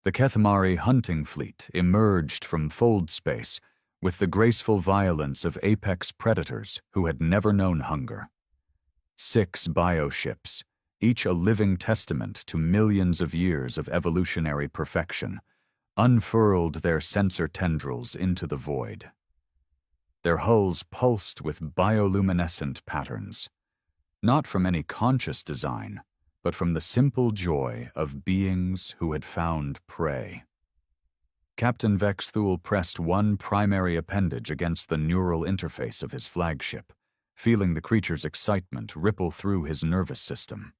The Kethmari hunting fleet emerged from fold space with the graceful violence of apex predators who had never known hunger. 6 bioships, each a living testament to millions of years of evolutionary perfection, unfurled their sensor tendrils into the void. Their hulls pulsed with bioluminescent patterns, not from any conscious design, but from the simple joy of beings who had found prey. Captain Vex Thule pressed one primary appendage against the neural interface of his flagship, feeling the creature's excitement ripple through his nervous system.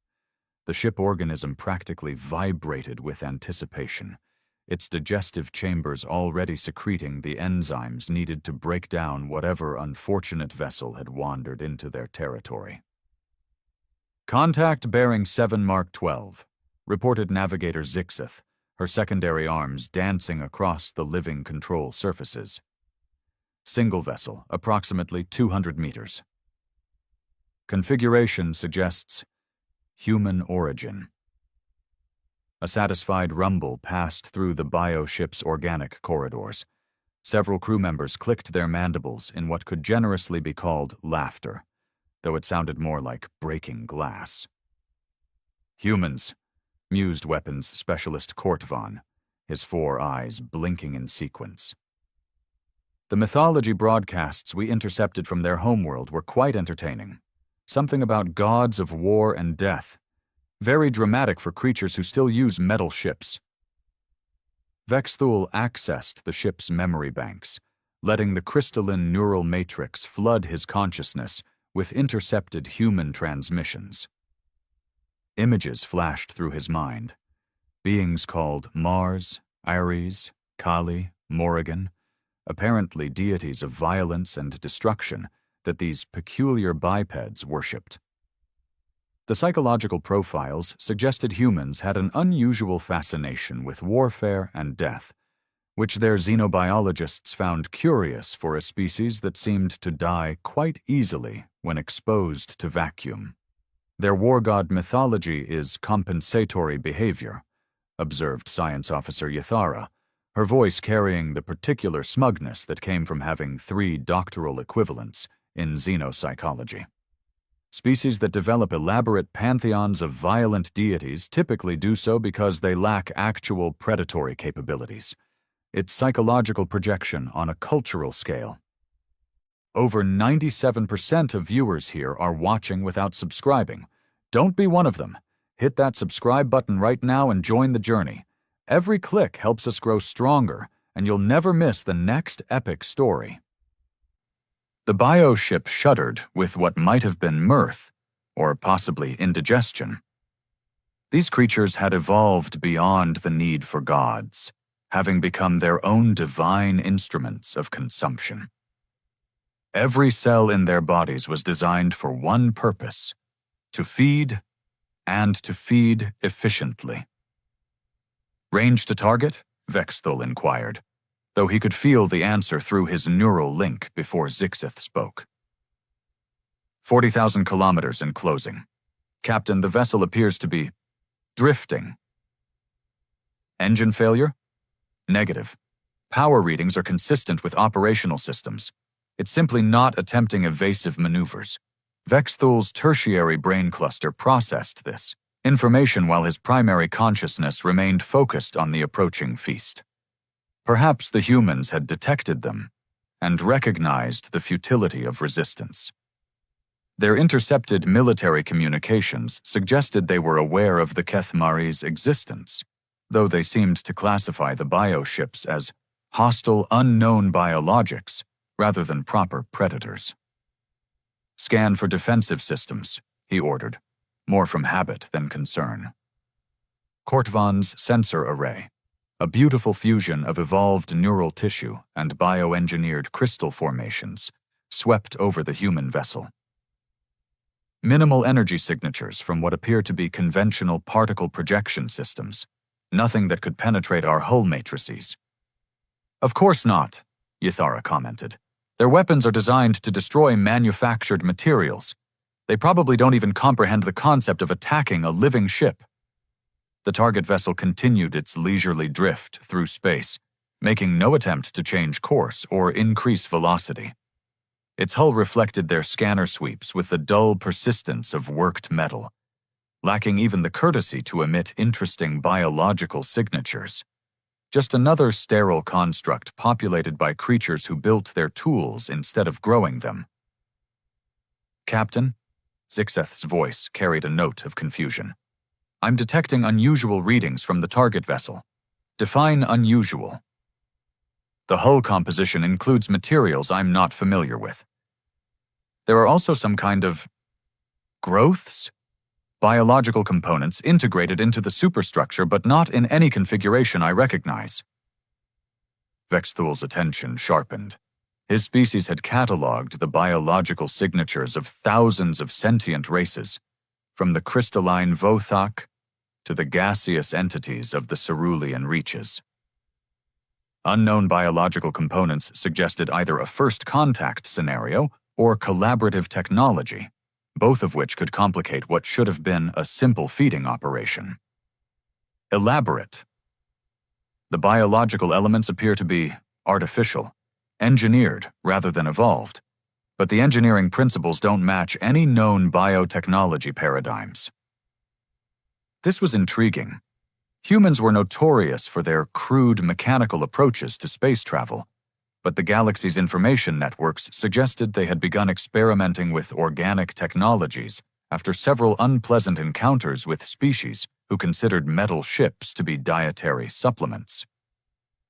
The ship organism practically vibrated with anticipation, its digestive chambers already secreting the enzymes needed to break down whatever unfortunate vessel had wandered into their territory. "Contact bearing 7 Mark 12, reported Navigator Zixeth, her secondary arms dancing across the living control surfaces. Single vessel, approximately 200 meters. Configuration suggests human origin." A satisfied rumble passed through the bioship's organic corridors. Several crew members clicked their mandibles in what could generously be called laughter, though it sounded more like breaking glass. "Humans," mused weapons specialist Kortvan, his 4 eyes blinking in sequence. The mythology broadcasts we intercepted from their homeworld were quite entertaining. Something about gods of war and death. Very dramatic for creatures who still use metal ships. Vex Thule accessed the ship's memory banks, letting the crystalline neural matrix flood his consciousness with intercepted human transmissions. Images flashed through his mind. Beings called Mars, Ares, Kali, Morrigan, apparently deities of violence and destruction that these peculiar bipeds worshipped. The psychological profiles suggested humans had an unusual fascination with warfare and death, which their xenobiologists found curious for a species that seemed to die quite easily when exposed to vacuum. "Their war god mythology is compensatory behavior," observed Science Officer Yathara, her voice carrying the particular smugness that came from having 3 doctoral equivalents in xenopsychology. "Species that develop elaborate pantheons of violent deities typically do so because they lack actual predatory capabilities. It's psychological projection on a cultural scale." Over 97% of viewers here are watching without subscribing. Don't be one of them. Hit that subscribe button right now and join the journey. Every click helps us grow stronger, and you'll never miss the next epic story. The bioship shuddered with what might have been mirth, or possibly indigestion. These creatures had evolved beyond the need for gods, having become their own divine instruments of consumption. Every cell in their bodies was designed for one purpose: to feed, and to feed efficiently. "Range to target?" Vex Thule inquired, though he could feel the answer through his neural link before Zixeth spoke. 40,000 kilometers in closing. Captain, the vessel appears to be drifting." "Engine failure?" "Negative. Power readings are consistent with operational systems. It's simply not attempting evasive maneuvers." Vex Thule's tertiary brain cluster processed this information while his primary consciousness remained focused on the approaching feast. Perhaps the humans had detected them and recognized the futility of resistance. Their intercepted military communications suggested they were aware of the Kethmari's existence, though they seemed to classify the bioships as hostile unknown biologics rather than proper predators. "Scan for defensive systems," he ordered, more from habit than concern. Kortvan's sensor array, a beautiful fusion of evolved neural tissue and bioengineered crystal formations, swept over the human vessel. Minimal energy signatures from what appear to be conventional particle projection systems, nothing that could penetrate our hull matrices. "Of course not," Yathara commented. "Their weapons are designed to destroy manufactured materials. They probably don't even comprehend the concept of attacking a living ship." The target vessel continued its leisurely drift through space, making no attempt to change course or increase velocity. Its hull reflected their scanner sweeps with the dull persistence of worked metal, lacking even the courtesy to emit interesting biological signatures. Just another sterile construct populated by creatures who built their tools instead of growing them. "Captain," Zixeth's voice carried a note of confusion. "I'm detecting unusual readings from the target vessel. Define unusual." "The hull composition includes materials I'm not familiar with. There are also some kind of growths? Biological components integrated into the superstructure, but not in any configuration I recognize." Vexthul's attention sharpened. His species had catalogued the biological signatures of thousands of sentient races, from the crystalline Vothak to the gaseous entities of the cerulean reaches. Unknown biological components suggested either a first contact scenario or collaborative technology, both of which could complicate what should have been a simple feeding operation. Elaborate. The biological elements appear to be artificial, engineered rather than evolved, but the engineering principles don't match any known biotechnology paradigms. This was intriguing. Humans were notorious for their crude mechanical approaches to space travel, but the galaxy's information networks suggested they had begun experimenting with organic technologies after several unpleasant encounters with species who considered metal ships to be dietary supplements.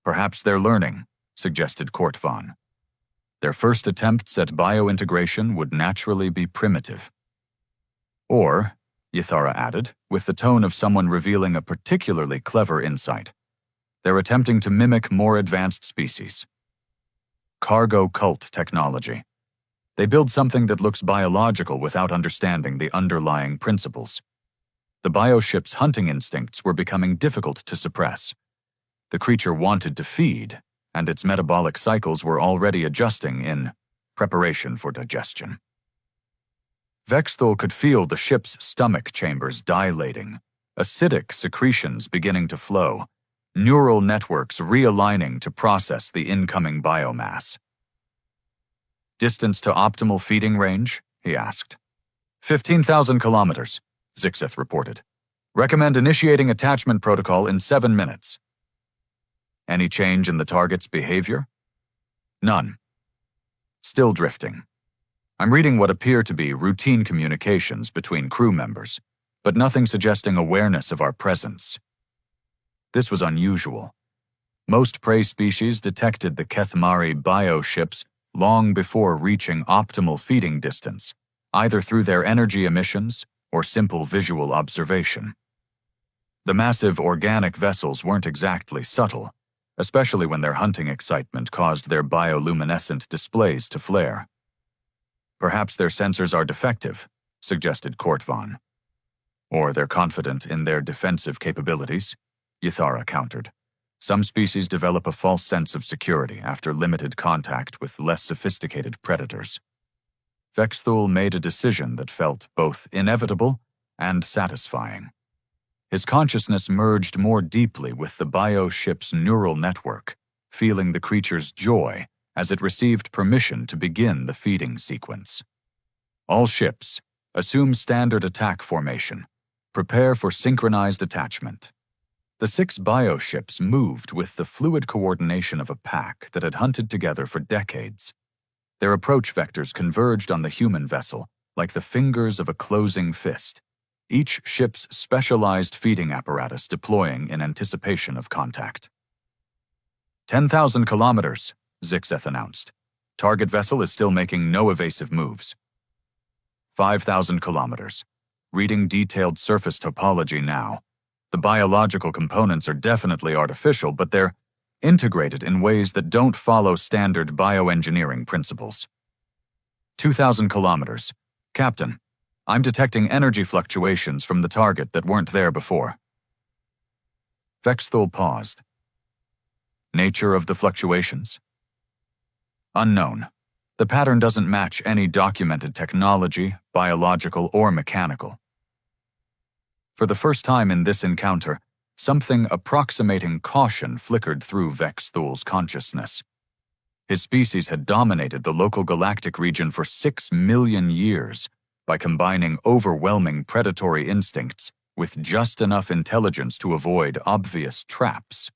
"Perhaps they're learning," suggested Kortvan. "Their first attempts at biointegration would naturally be primitive." Or, Ithara added, with the tone of someone revealing a particularly clever insight, "they're attempting to mimic more advanced species. Cargo cult technology. They build something that looks biological without understanding the underlying principles. The bioship's hunting instincts were becoming difficult to suppress. The creature wanted to feed, and its metabolic cycles were already adjusting in preparation for digestion." Vexthul could feel the ship's stomach chambers dilating, acidic secretions beginning to flow, neural networks realigning to process the incoming biomass. "Distance to optimal feeding range?" he asked. 15,000 kilometers, Zixeth reported. "Recommend initiating attachment protocol in 7 minutes. "Any change in the target's behavior?" "None. Still drifting. I'm reading what appear to be routine communications between crew members, but nothing suggesting awareness of our presence." This was unusual. Most prey species detected the Kethmari bioships long before reaching optimal feeding distance, either through their energy emissions or simple visual observation. The massive organic vessels weren't exactly subtle, especially when their hunting excitement caused their bioluminescent displays to flare. "Perhaps their sensors are defective," suggested Kortvan. "Or they're confident in their defensive capabilities," Ithara countered. "Some species develop a false sense of security after limited contact with less sophisticated predators." Vexthul made a decision that felt both inevitable and satisfying. His consciousness merged more deeply with the bioship's neural network, feeling the creature's joy as it received permission to begin the feeding sequence. "All ships, assume standard attack formation. Prepare for synchronized attachment." The 6 bioships moved with the fluid coordination of a pack that had hunted together for decades. Their approach vectors converged on the human vessel like the fingers of a closing fist, each ship's specialized feeding apparatus deploying in anticipation of contact. 10,000 kilometers, Zixeth announced. "Target vessel is still making no evasive moves." 5,000 kilometers. Reading detailed surface topology now. The biological components are definitely artificial, but they're integrated in ways that don't follow standard bioengineering principles. 2,000 kilometers. "Captain, I'm detecting energy fluctuations from the target that weren't there before." Vexthul paused. "Nature of the fluctuations?" "Unknown. The pattern doesn't match any documented technology, biological or mechanical." For the first time in this encounter, something approximating caution flickered through Vexthul's consciousness. His species had dominated the local galactic region for 6 million years by combining overwhelming predatory instincts with just enough intelligence to avoid obvious traps.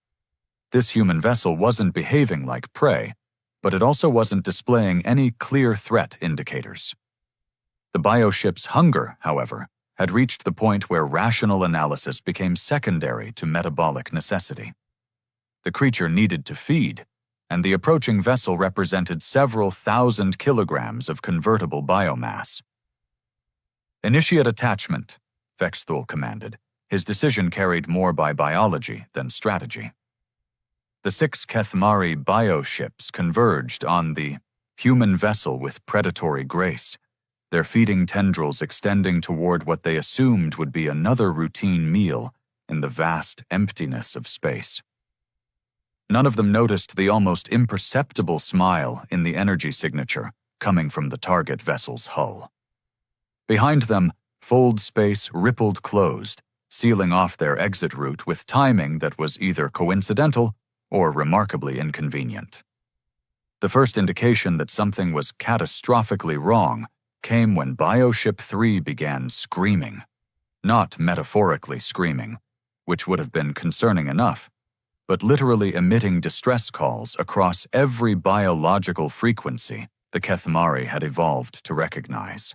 This human vessel wasn't behaving like prey, but it also wasn't displaying any clear threat indicators. The bioship's hunger, however, had reached the point where rational analysis became secondary to metabolic necessity. The creature needed to feed, and the approaching vessel represented several thousand kilograms of convertible biomass. "Initiate attachment," Vexthul commanded, his decision carried more by biology than strategy. The 6 Kethmari bioships converged on the human vessel with predatory grace, their feeding tendrils extending toward what they assumed would be another routine meal in the vast emptiness of space. None of them noticed the almost imperceptible smile in the energy signature coming from the target vessel's hull. Behind them, fold space rippled closed, sealing off their exit route with timing that was either coincidental or remarkably inconvenient. The first indication that something was catastrophically wrong came when Bioship 3 began screaming. Not metaphorically screaming, which would have been concerning enough, but literally emitting distress calls across every biological frequency the Kethmari had evolved to recognize.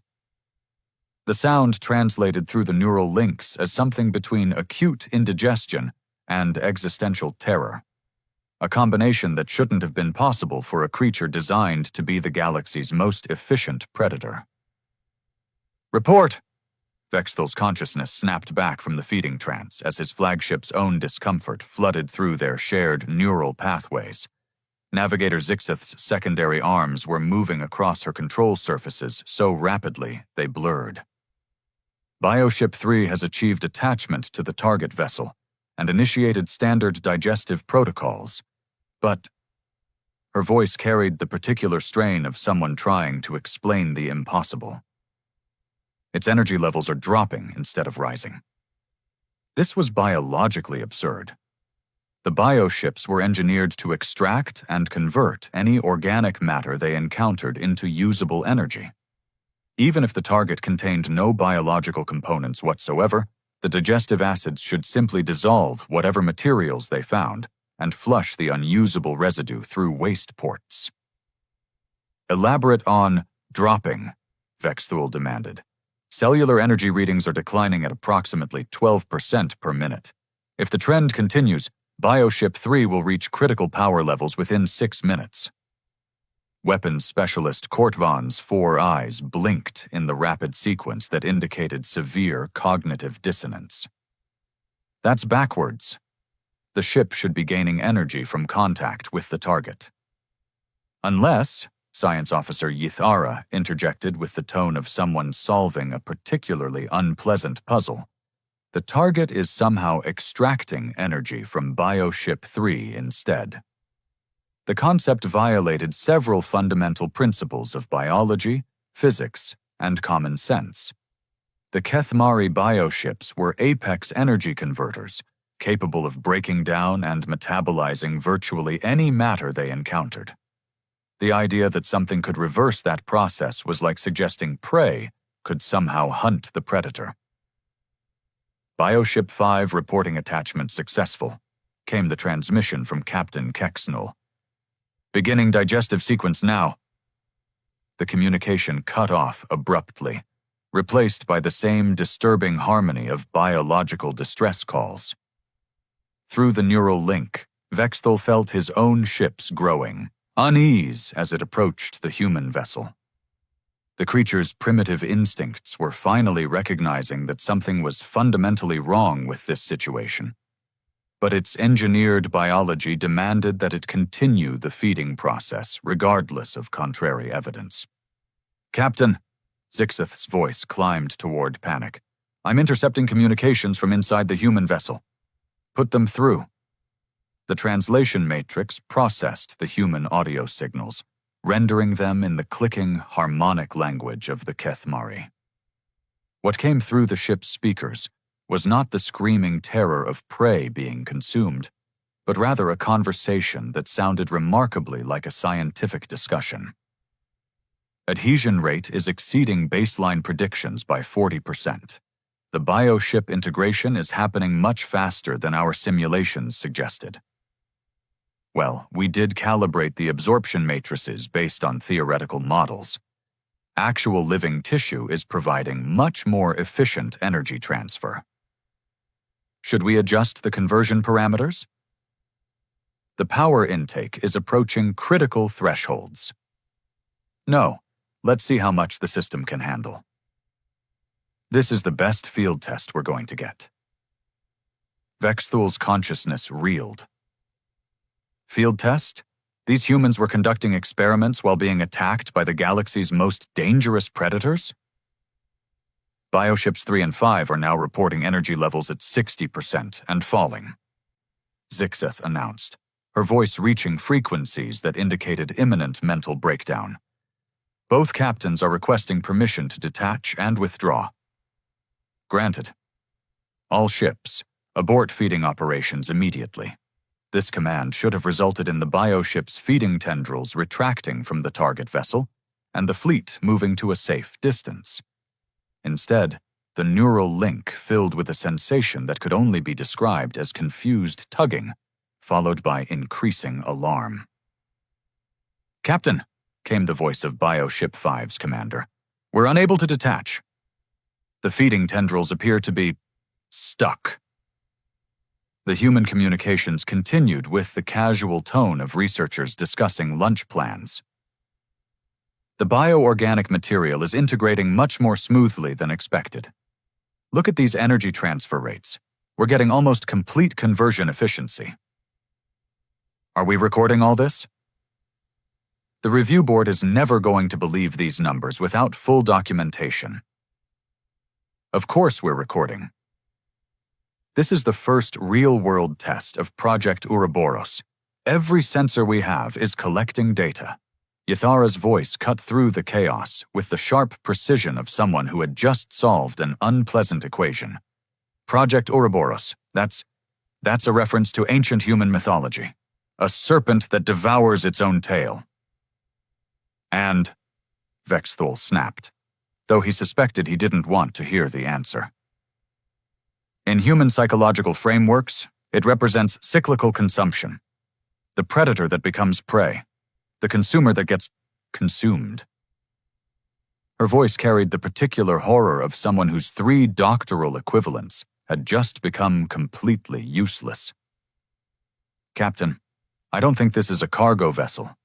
The sound translated through the neural links as something between acute indigestion and existential terror, a combination that shouldn't have been possible for a creature designed to be the galaxy's most efficient predator. "Report!" Vexthul's consciousness snapped back from the feeding trance as his flagship's own discomfort flooded through their shared neural pathways. Navigator Zixith's secondary arms were moving across her control surfaces so rapidly they blurred. "Bioship 3 has achieved attachment to the target vessel and initiated standard digestive protocols, but..." Her voice carried the particular strain of someone trying to explain the impossible. "Its energy levels are dropping instead of rising." This was biologically absurd. The bioships were engineered to extract and convert any organic matter they encountered into usable energy. Even if the target contained no biological components whatsoever, the digestive acids should simply dissolve whatever materials they found and flush the unusable residue through waste ports. "Elaborate on dropping," Vexthul demanded. "Cellular energy readings are declining at approximately 12% per minute. If the trend continues, Bioship 3 will reach critical power levels within 6 minutes. Weapons specialist Kortvan's 4 eyes blinked in the rapid sequence that indicated severe cognitive dissonance. "That's backwards. The ship should be gaining energy from contact with the target. Unless," Science Officer Yithara interjected with the tone of someone solving a particularly unpleasant puzzle, "the target is somehow extracting energy from Bioship 3 instead." The concept violated several fundamental principles of biology, physics, and common sense. The Kethmari bioships were apex energy converters, capable of breaking down and metabolizing virtually any matter they encountered. The idea that something could reverse that process was like suggesting prey could somehow hunt the predator. "Bioship 5 reporting attachment successful," came the transmission from Captain Kexnul. "Beginning digestive sequence now." The communication cut off abruptly, replaced by the same disturbing harmony of biological distress calls. Through the neural link, Vexthul felt his own ships growing, unease as it approached the human vessel. The creature's primitive instincts were finally recognizing that something was fundamentally wrong with this situation. But its engineered biology demanded that it continue the feeding process regardless of contrary evidence. "Captain," Zixith's voice climbed toward panic, "I'm intercepting communications from inside the human vessel. Put them through." The translation matrix processed the human audio signals, rendering them in the clicking, harmonic language of the Kethmari. What came through the ship's speakers was not the screaming terror of prey being consumed, but rather a conversation that sounded remarkably like a scientific discussion. Adhesion rate is exceeding baseline predictions by 40%. The bioship integration is happening much faster than our simulations suggested. Well, we did calibrate the absorption matrices based on theoretical models. Actual living tissue is providing much more efficient energy transfer. Should we adjust the conversion parameters? The power intake is approaching critical thresholds. No, let's see how much the system can handle. This is the best field test we're going to get. Vexthul's consciousness reeled. Field test? These humans were conducting experiments while being attacked by the galaxy's most dangerous predators? Bioships 3 and 5 are now reporting energy levels at 60% and falling, Zixeth announced, her voice reaching frequencies that indicated imminent mental breakdown. Both captains are requesting permission to detach and withdraw. Granted. All ships, abort feeding operations immediately. This command should have resulted in the bioship's feeding tendrils retracting from the target vessel and the fleet moving to a safe distance. Instead, the neural link filled with a sensation that could only be described as confused tugging, followed by increasing alarm. "Captain," came the voice of Bioship 5's commander, "we're unable to detach. The feeding tendrils appear to be stuck." The human communications continued with the casual tone of researchers discussing lunch plans. The bioorganic material is integrating much more smoothly than expected. Look at these energy transfer rates. We're getting almost complete conversion efficiency. Are we recording all this? The review board is never going to believe these numbers without full documentation. Of course we're recording. This is the first real-world test of Project Ouroboros. Every sensor we have is collecting data. Yathara's voice cut through the chaos with the sharp precision of someone who had just solved an unpleasant equation. Project Ouroboros, that's a reference to ancient human mythology. A serpent that devours its own tail. And, Vexthul snapped, though he suspected he didn't want to hear the answer. In human psychological frameworks, it represents cyclical consumption. The predator that becomes prey. The consumer that gets consumed. Her voice carried the particular horror of someone whose 3 doctoral equivalents had just become completely useless. "Captain, I don't think this is a cargo vessel."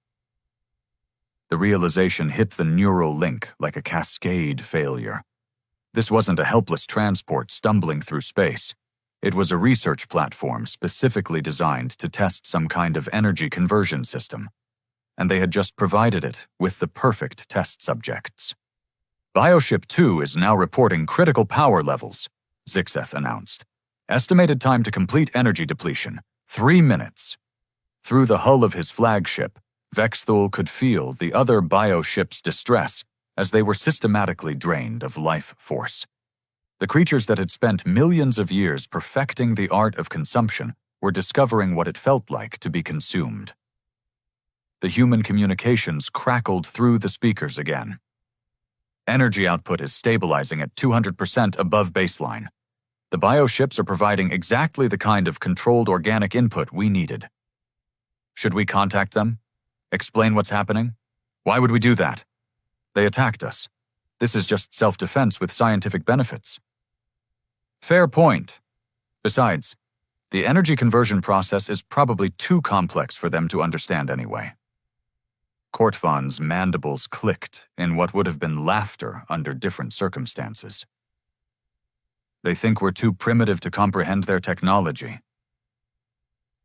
The realization hit the neural link like a cascade failure. This wasn't a helpless transport stumbling through space. It was a research platform specifically designed to test some kind of energy conversion system, and they had just provided it with the perfect test subjects. Bioship 2 is now reporting critical power levels, Zixeth announced. Estimated time to complete energy depletion, 3 minutes. Through the hull of his flagship, Vexthul could feel the other bioships' distress as they were systematically drained of life force. The creatures that had spent millions of years perfecting the art of consumption were discovering what it felt like to be consumed. The human communications crackled through the speakers again. Energy output is stabilizing at 200% above baseline. The bioships are providing exactly the kind of controlled organic input we needed. Should we contact them? Explain what's happening? Why would we do that? They attacked us. This is just self-defense with scientific benefits. Fair point. Besides, the energy conversion process is probably too complex for them to understand anyway. Kortvan's mandibles clicked in what would have been laughter under different circumstances. They think we're too primitive to comprehend their technology.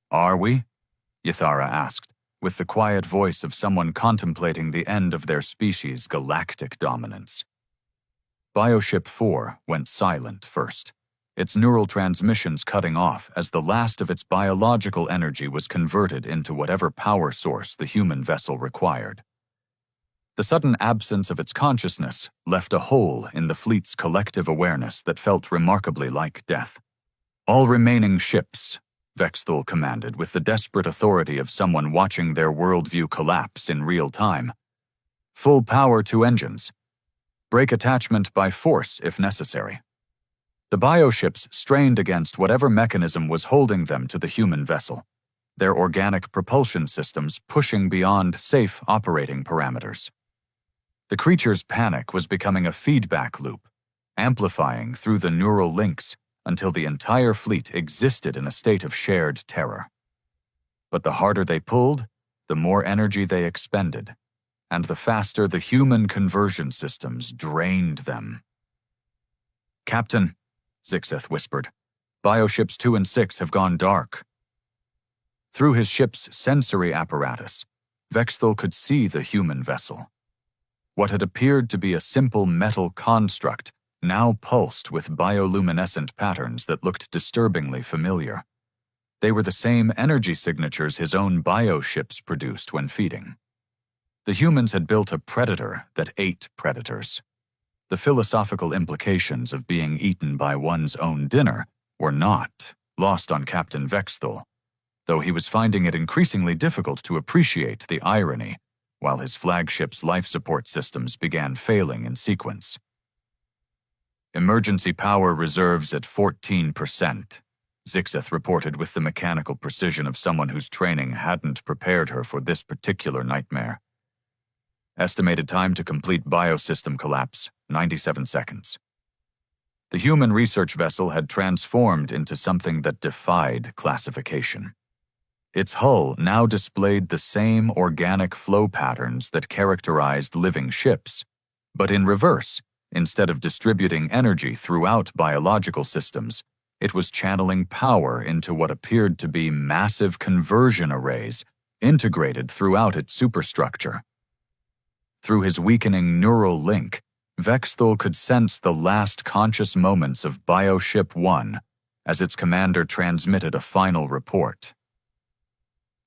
Are we? Yathara asked, with the quiet voice of someone contemplating the end of their species' galactic dominance. Bioship 4 went silent first, its neural transmissions cutting off as the last of its biological energy was converted into whatever power source the human vessel required. The sudden absence of its consciousness left a hole in the fleet's collective awareness that felt remarkably like death. "All remaining ships," Vexthul commanded with the desperate authority of someone watching their worldview collapse in real time. "Full power to engines. Break attachment by force if necessary." The bioships strained against whatever mechanism was holding them to the human vessel, their organic propulsion systems pushing beyond safe operating parameters. The creature's panic was becoming a feedback loop, amplifying through the neural links until the entire fleet existed in a state of shared terror. But the harder they pulled, the more energy they expended, and the faster the human conversion systems drained them. "Captain," Zixeth whispered, "bioships 2 and 6 have gone dark." Through his ship's sensory apparatus, Vexthul could see the human vessel. What had appeared to be a simple metal construct now pulsed with bioluminescent patterns that looked disturbingly familiar. They were the same energy signatures his own bioships produced when feeding. The humans had built a predator that ate predators. The philosophical implications of being eaten by one's own dinner were not lost on Captain Vexthul, though he was finding it increasingly difficult to appreciate the irony while his flagship's life support systems began failing in sequence. "Emergency power reserves at 14%, Zixeth reported with the mechanical precision of someone whose training hadn't prepared her for this particular nightmare. "Estimated time to complete biosystem collapse, 97 seconds. The human research vessel had transformed into something that defied classification. Its hull now displayed the same organic flow patterns that characterized living ships, but in reverse. Instead of distributing energy throughout biological systems, it was channeling power into what appeared to be massive conversion arrays integrated throughout its superstructure. Through his weakening neural link, Vexthul could sense the last conscious moments of Bioship 1 as its commander transmitted a final report.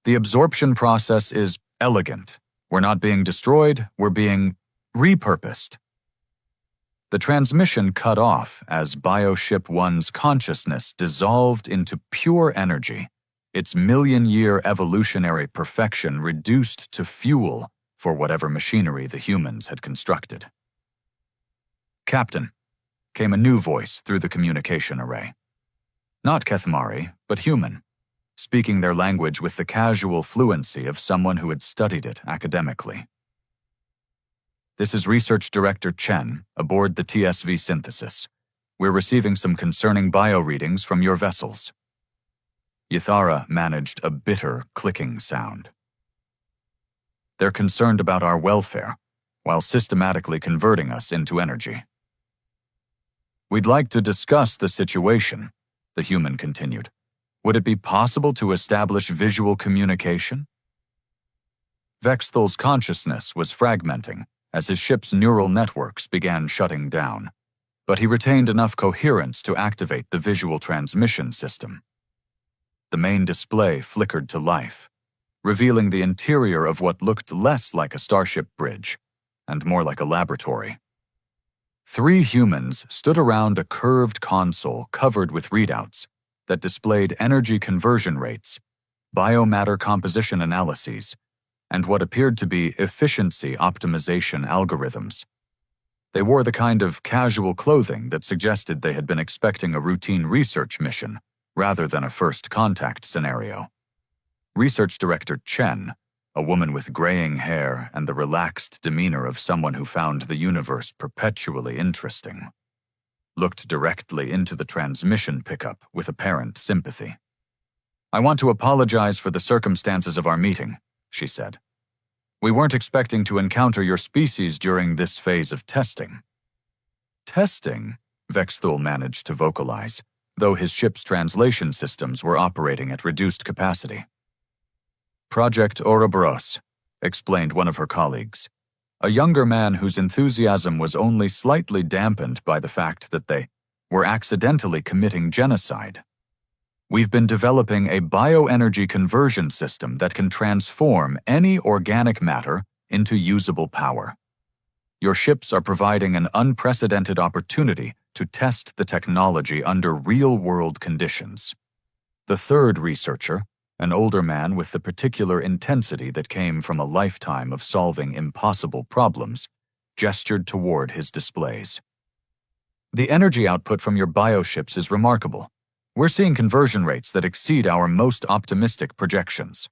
"The absorption process is elegant. We're not being destroyed, we're being repurposed." The transmission cut off as Bioship 1's consciousness dissolved into pure energy, its million-year evolutionary perfection reduced to fuel for whatever machinery the humans had constructed. "Captain," came a new voice through the communication array. Not Kethmari, but human, speaking their language with the casual fluency of someone who had studied it academically. "This is Research Director Chen, aboard the TSV Synthesis. We're receiving some concerning bio-readings from your vessels." Ythara managed a bitter clicking sound. "They're concerned about our welfare, while systematically converting us into energy." "We'd like to discuss the situation," the human continued. "Would it be possible to establish visual communication?" Vexthul's consciousness was fragmenting as his ship's neural networks began shutting down, but he retained enough coherence to activate the visual transmission system. The main display flickered to life, revealing the interior of what looked less like a starship bridge and more like a laboratory. 3 humans stood around a curved console covered with readouts that displayed energy conversion rates, biomatter composition analyses, and what appeared to be efficiency optimization algorithms. They wore the kind of casual clothing that suggested they had been expecting a routine research mission rather than a first contact scenario. Research Director Chen, a woman with graying hair and the relaxed demeanor of someone who found the universe perpetually interesting, looked directly into the transmission pickup with apparent sympathy. "I want to apologize for the circumstances of our meeting," she said. "We weren't expecting to encounter your species during this phase of testing." "Testing?" Vexthul managed to vocalize, though his ship's translation systems were operating at reduced capacity. "Project Ouroboros," explained one of her colleagues, a younger man whose enthusiasm was only slightly dampened by the fact that they were accidentally committing genocide. "We've been developing a bioenergy conversion system that can transform any organic matter into usable power. Your ships are providing an unprecedented opportunity to test the technology under real-world conditions. The third researcher, an older man with the particular intensity that came from a lifetime of solving impossible problems, gestured toward his displays. The energy output from your bioships is remarkable. We're seeing conversion rates that exceed our most optimistic projections.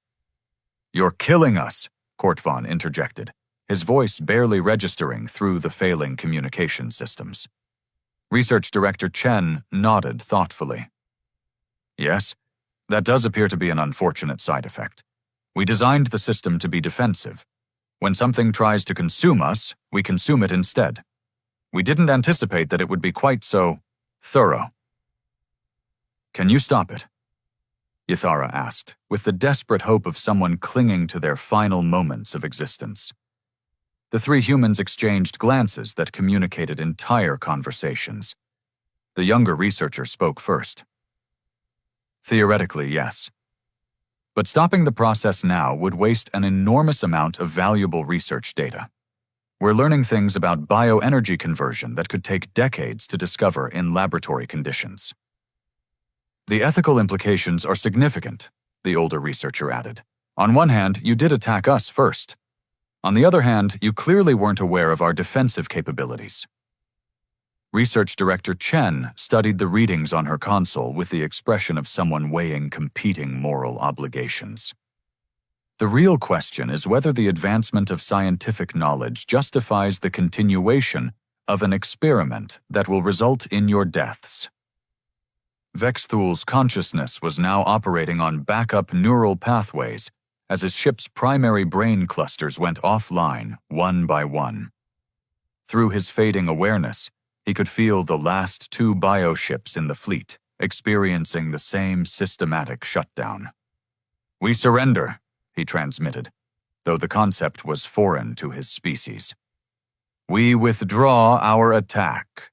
You're killing us, Kortvon interjected, his voice barely registering through the failing communication systems. Research Director Chen nodded thoughtfully. Yes, that does appear to be an unfortunate side effect. We designed the system to be defensive. When something tries to consume us, we consume it instead. We didn't anticipate that it would be quite so thorough. Can you stop it? Ithara asked, with the desperate hope of someone clinging to their final moments of existence. The three humans exchanged glances that communicated entire conversations. The younger researcher spoke first. Theoretically, yes. But stopping the process now would waste an enormous amount of valuable research data. We're learning things about bioenergy conversion that could take decades to discover in laboratory conditions. The ethical implications are significant, the older researcher added. On one hand, you did attack us first. On the other hand, you clearly weren't aware of our defensive capabilities. Research Director Chen studied the readings on her console with the expression of someone weighing competing moral obligations. The real question is whether the advancement of scientific knowledge justifies the continuation of an experiment that will result in your deaths. Vexthul's consciousness was now operating on backup neural pathways as his ship's primary brain clusters went offline one by one. Through his fading awareness, he could feel the last two bioships in the fleet experiencing the same systematic shutdown. "We surrender," he transmitted, though the concept was foreign to his species. "We withdraw our attack."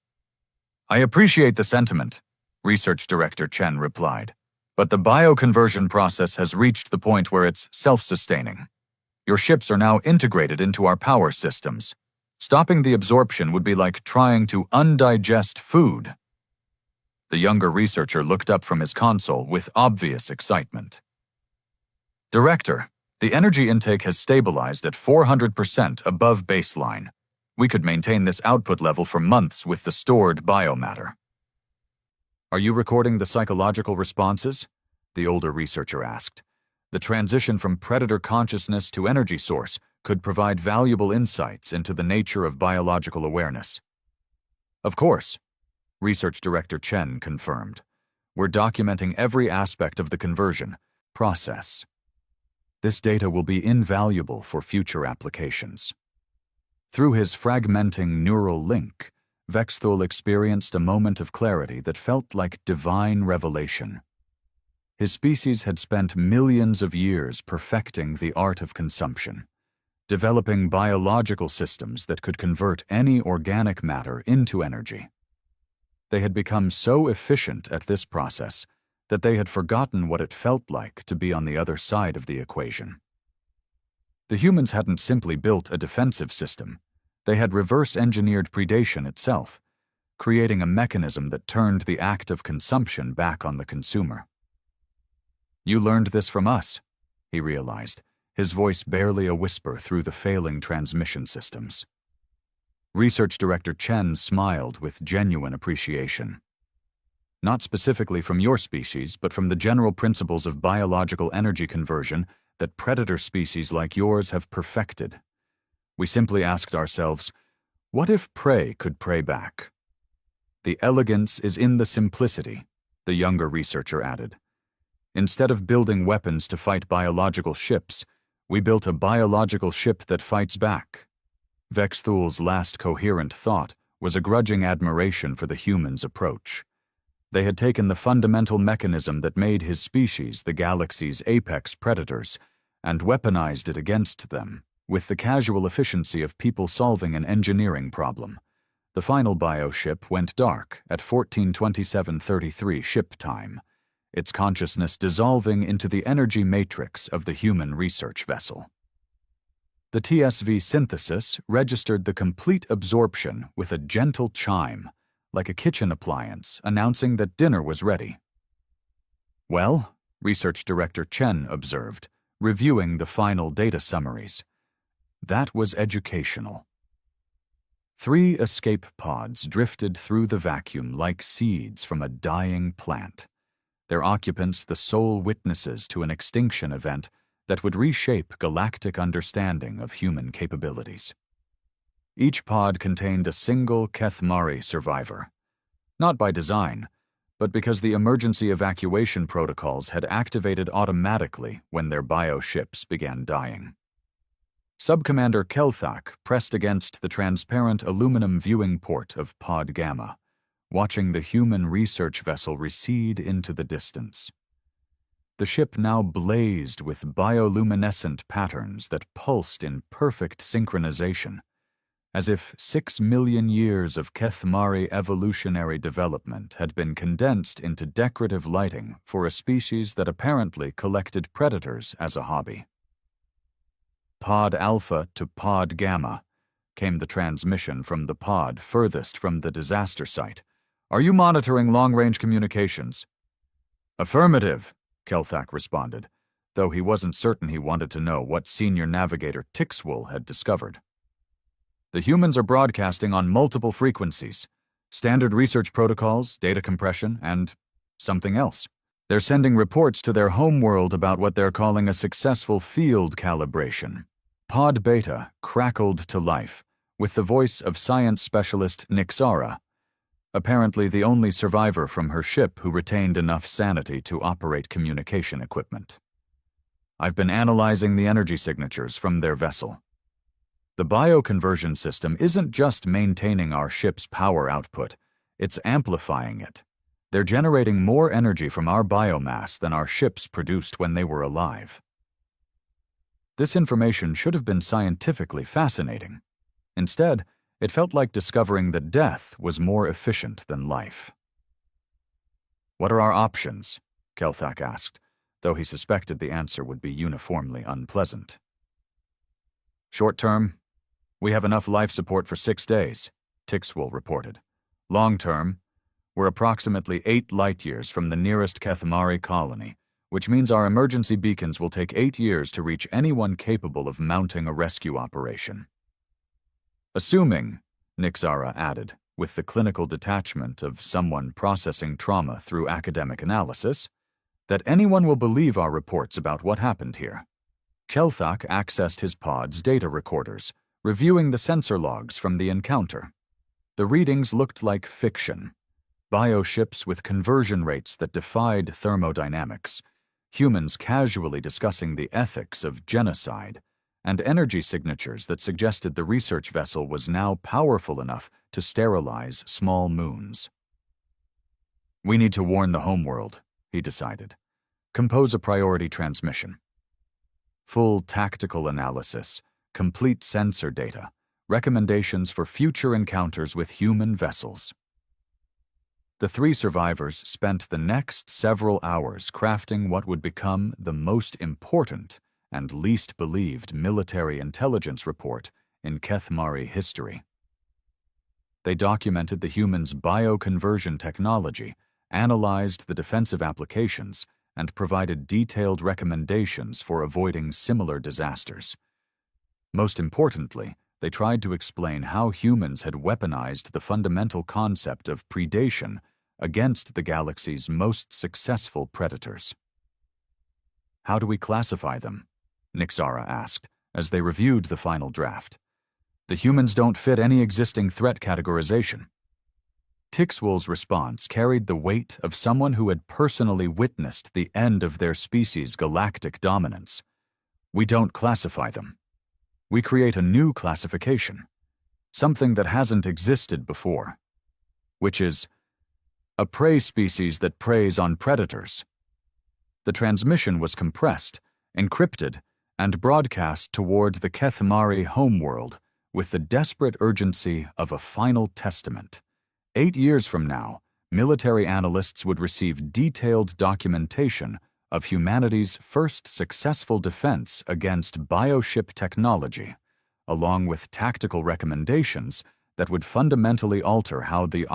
"I appreciate the sentiment," Research Director Chen replied, "but the bioconversion process has reached the point where it's self-sustaining. Your ships are now integrated into our power systems. Stopping the absorption would be like trying to undigest food." The younger researcher looked up from his console with obvious excitement. "Director, the energy intake has stabilized at 400% above baseline. We could maintain this output level for months with the stored biomatter." "Are you recording the psychological responses?" the older researcher asked. The transition from predator consciousness to energy source could provide valuable insights into the nature of biological awareness. "Of course," Research Director Chen confirmed. "We're documenting every aspect of the conversion process. This data will be invaluable for future applications." Through his fragmenting neural link, Vexthul experienced a moment of clarity that felt like divine revelation. His species had spent millions of years perfecting the art of consumption, developing biological systems that could convert any organic matter into energy. They had become so efficient at this process that they had forgotten what it felt like to be on the other side of the equation. The humans hadn't simply built a defensive system. They had reverse-engineered predation itself, creating a mechanism that turned the act of consumption back on the consumer. "You learned this from us," he realized, his voice barely a whisper through the failing transmission systems. Research Director Chen smiled with genuine appreciation. "Not specifically from your species, but from the general principles of biological energy conversion that predator species like yours have perfected. We simply asked ourselves, what if prey could prey back? The elegance is in the simplicity," the younger researcher added. "Instead of building weapons to fight biological ships, we built a biological ship that fights back." Vexthul's last coherent thought was a grudging admiration for the humans' approach. They had taken the fundamental mechanism that made his species the galaxy's apex predators and weaponized it against them, with the casual efficiency of people solving an engineering problem. The final bioship went dark at 14:27:33 ship time, its consciousness dissolving into the energy matrix of the human research vessel. The TSV synthesis registered the complete absorption with a gentle chime, like a kitchen appliance announcing that dinner was ready. "Well," Research Director Chen observed, reviewing the final data summaries, "that was educational." 3 escape pods drifted through the vacuum like seeds from a dying plant, their occupants the sole witnesses to an extinction event that would reshape galactic understanding of human capabilities. Each pod contained a single Keth-Mari survivor, not by design, but because the emergency evacuation protocols had activated automatically when their bioships began dying. Subcommander Kelthak pressed against the transparent aluminum viewing port of Pod Gamma, watching the human research vessel recede into the distance. The ship now blazed with bioluminescent patterns that pulsed in perfect synchronization, as if 6 million years of Keth-Mari evolutionary development had been condensed into decorative lighting for a species that apparently collected predators as a hobby. Pod Alpha to Pod Gamma, came the transmission from the pod furthest from the disaster site. "Are you monitoring long-range communications?" "Affirmative," Kelthak responded, though he wasn't certain he wanted to know what Senior Navigator Tixwell had discovered. "The humans are broadcasting on multiple frequencies, standard research protocols, data compression, and something else. They're sending reports to their homeworld about what they're calling a successful field calibration." Pod Beta crackled to life, with the voice of science specialist Nixara, apparently the only survivor from her ship who retained enough sanity to operate communication equipment. "I've been analyzing the energy signatures from their vessel. The bioconversion system isn't just maintaining our ship's power output, it's amplifying it. They're generating more energy from our biomass than our ships produced when they were alive." This information should have been scientifically fascinating. Instead, it felt like discovering that death was more efficient than life. "What are our options?" Kelthak asked, though he suspected the answer would be uniformly unpleasant. "Short term, we have enough life support for 6 days, Tixwell reported. Long term, we're approximately 8 light-years from the nearest Keth-Mari colony, which means our emergency beacons will take 8 years to reach anyone capable of mounting a rescue operation. Assuming," Nixara added, with the clinical detachment of someone processing trauma through academic analysis, "that anyone will believe our reports about what happened here." Kelthak accessed his pod's data recorders, reviewing the sensor logs from the encounter. The readings looked like fiction. Bioships with conversion rates that defied thermodynamics, humans casually discussing the ethics of genocide, and energy signatures that suggested the research vessel was now powerful enough to sterilize small moons. "We need to warn the homeworld," he decided. "Compose a priority transmission. Full tactical analysis, complete sensor data, recommendations for future encounters with human vessels." The 3 survivors spent the next several hours crafting what would become the most important and least believed military intelligence report in Keth-Mari history. They documented the humans' bioconversion technology, analyzed the defensive applications, and provided detailed recommendations for avoiding similar disasters. Most importantly, they tried to explain how humans had weaponized the fundamental concept of predation against the galaxy's most successful predators. "How do we classify them?" Nixara asked, as they reviewed the final draft. "The humans don't fit any existing threat categorization." Tixwell's response carried the weight of someone who had personally witnessed the end of their species' galactic dominance. "We don't classify them. We create a new classification, something that hasn't existed before, which is a prey species that preys on predators." The transmission was compressed, encrypted, and broadcast toward the Keth-Mari homeworld with the desperate urgency of a final testament. 8 years from now, military analysts would receive detailed documentation of humanity's first successful defense against bioship technology, along with tactical recommendations that would fundamentally alter how the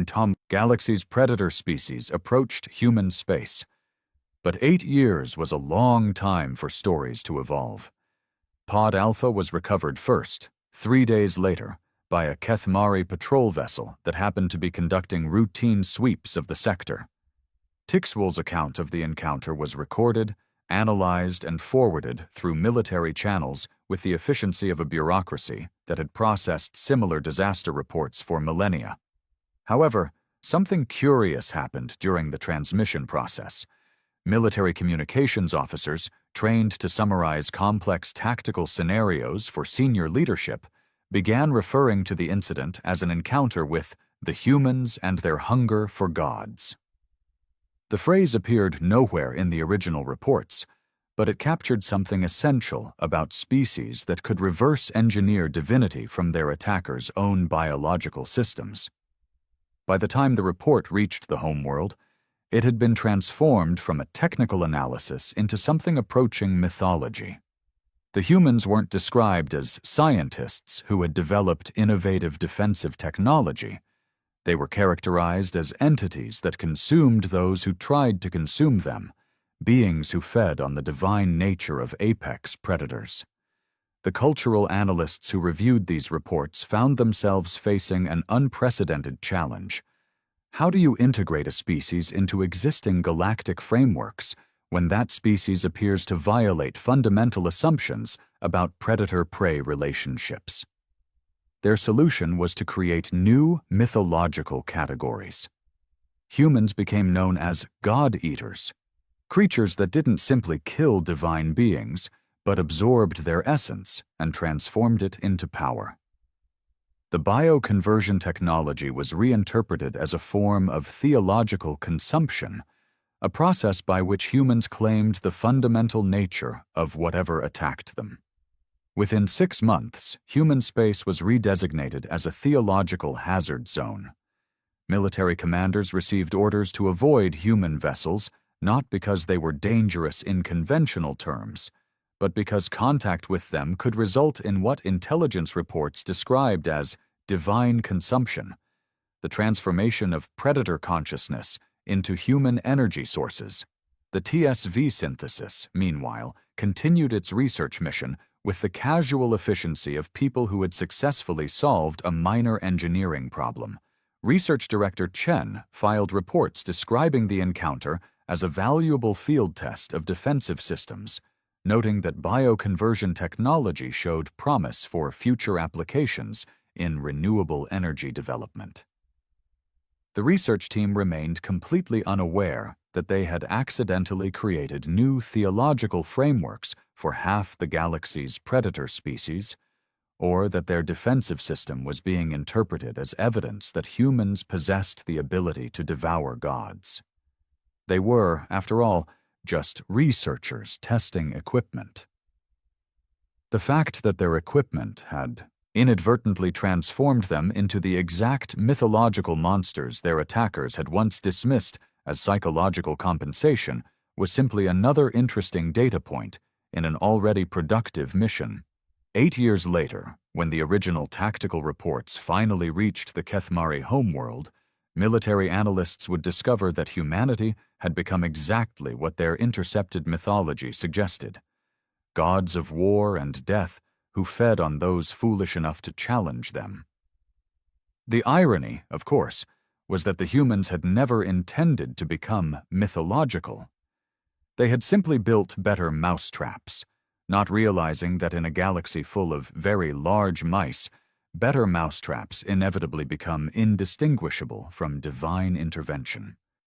Tom galaxy's predator species approached human space. But 8 years was a long time for stories to evolve. Pod Alpha was recovered first, 3 days later, by a Kethmari patrol vessel that happened to be conducting routine sweeps of the sector. Tixwell's account of the encounter was recorded, analyzed, and forwarded through military channels with the efficiency of a bureaucracy that had processed similar disaster reports for millennia. However, something curious happened during the transmission process. Military communications officers, trained to summarize complex tactical scenarios for senior leadership, began referring to the incident as an encounter with the humans and their hunger for gods. The phrase appeared nowhere in the original reports, but it captured something essential about species that could reverse engineer divinity from their attackers' own biological systems. By the time the report reached the homeworld, it had been transformed from a technical analysis into something approaching mythology. The humans weren't described as scientists who had developed innovative defensive technology. They were characterized as entities that consumed those who tried to consume them, beings who fed on the divine nature of apex predators. The cultural analysts who reviewed these reports found themselves facing an unprecedented challenge. How do you integrate a species into existing galactic frameworks when that species appears to violate fundamental assumptions about predator-prey relationships? Their solution was to create new mythological categories. Humans became known as God-eaters, creatures that didn't simply kill divine beings, but absorbed their essence and transformed it into power. The bioconversion technology was reinterpreted as a form of theological consumption, a process by which humans claimed the fundamental nature of whatever attacked them. Within 6 months, human space was redesignated as a theological hazard zone. Military commanders received orders to avoid human vessels, not because they were dangerous in conventional terms, but because contact with them could result in what intelligence reports described as divine consumption, the transformation of predator consciousness into human energy sources. The TSV synthesis, meanwhile, continued its research mission with the casual efficiency of people who had successfully solved a minor engineering problem. Research Director Chen filed reports describing the encounter as a valuable field test of defensive systems, noting that bioconversion technology showed promise for future applications in renewable energy development. The research team remained completely unaware that they had accidentally created new theological frameworks for half the galaxy's predator species, or that their defensive system was being interpreted as evidence that humans possessed the ability to devour gods. They were, after all, just researchers testing equipment. The fact that their equipment had inadvertently transformed them into the exact mythological monsters their attackers had once dismissed as psychological compensation was simply another interesting data point in an already productive mission. 8 years later, when the original tactical reports finally reached the Kethmari homeworld, military analysts would discover that humanity had become exactly what their intercepted mythology suggested: gods of war and death who fed on those foolish enough to challenge them. The irony, of course, was that the humans had never intended to become mythological. They had simply built better mousetraps, not realizing that in a galaxy full of very large mice, better mousetraps inevitably become indistinguishable from divine intervention.